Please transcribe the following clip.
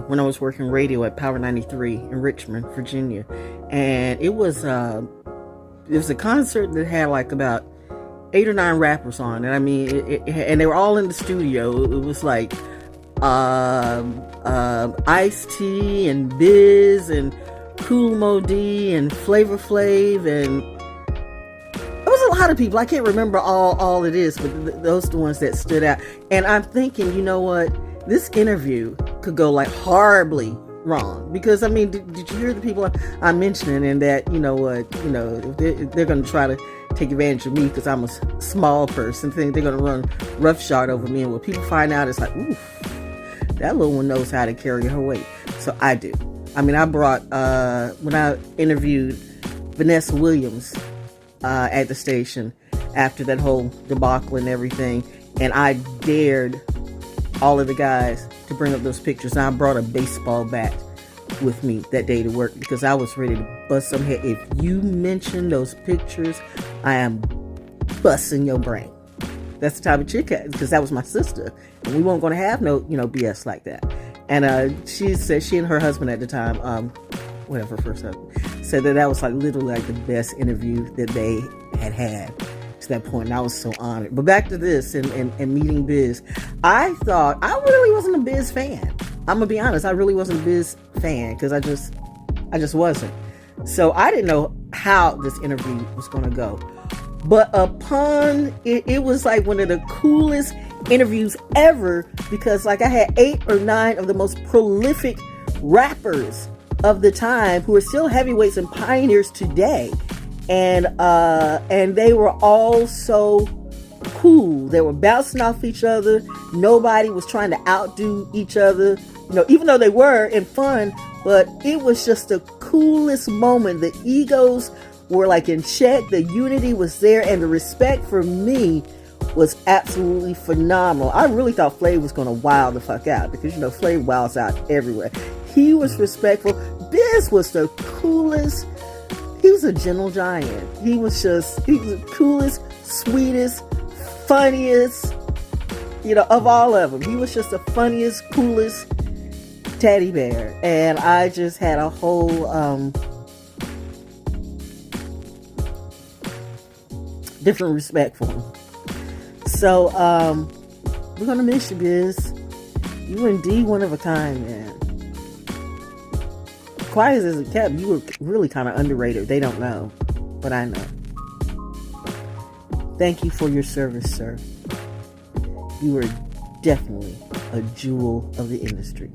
when I was working radio at Power 93 in Richmond, Virginia. And it was a concert that had like about 8 or 9 rappers on it. I mean, and they were all in the studio. It was like Ice-T and Biz and Kool Mo D and Flavor Flav, and it was a lot of people. I can't remember all it is, but those are the ones that stood out. And I'm thinking, you know what? This interview could go like horribly wrong, because I mean, did you hear the people I'm mentioning, and that, you know what, you know, they're going to try to take advantage of me because I'm a small person, think they're going to run roughshod over me, and when people find out, it's like, oof, that little one knows how to carry her weight. So I do. I mean, I brought, when I interviewed Vanessa Williams at the station after that whole debacle and everything, and I dared all of the guys to bring up those pictures. And I brought a baseball bat with me that day to work because I was ready to bust some head. If you mention those pictures, I am busting your brain. That's the type of chick, because that was my sister, and we weren't going to have no, you know, BS like that. And she said, she and her husband at the time, whatever, first husband, said that was like literally like the best interview that they had to that point, and I was so honored. But back to this and meeting Biz, I thought I really wasn't a Biz fan. I'm gonna be honest, I really wasn't a Biz fan because I just wasn't. So I didn't know how this interview was gonna go. But upon it was like one of the coolest interviews ever, because like I had 8 or 9 of the most prolific rappers of the time who are still heavyweights and pioneers today, and they were all so cool. They were bouncing off each other. Nobody was trying to outdo each other, you know, even though they were in fun. But it was just the coolest moment. The egos were like in check, the unity was there, and the respect for me was absolutely phenomenal. I really thought Flav was going to wild the fuck out, because, you know, Flav wilds out everywhere. He was respectful. Biz was the coolest. He was a gentle giant. He was the coolest, sweetest, funniest, you know, of all of them. He was just the funniest, coolest teddy bear. And I just had a whole different respect for him. So we're gonna miss you, Biz. You were indeed one of a kind, man. Quiet as it kept, you were really kind of underrated. They don't know, but I know. Thank you for your service, sir. You were definitely a jewel of the industry.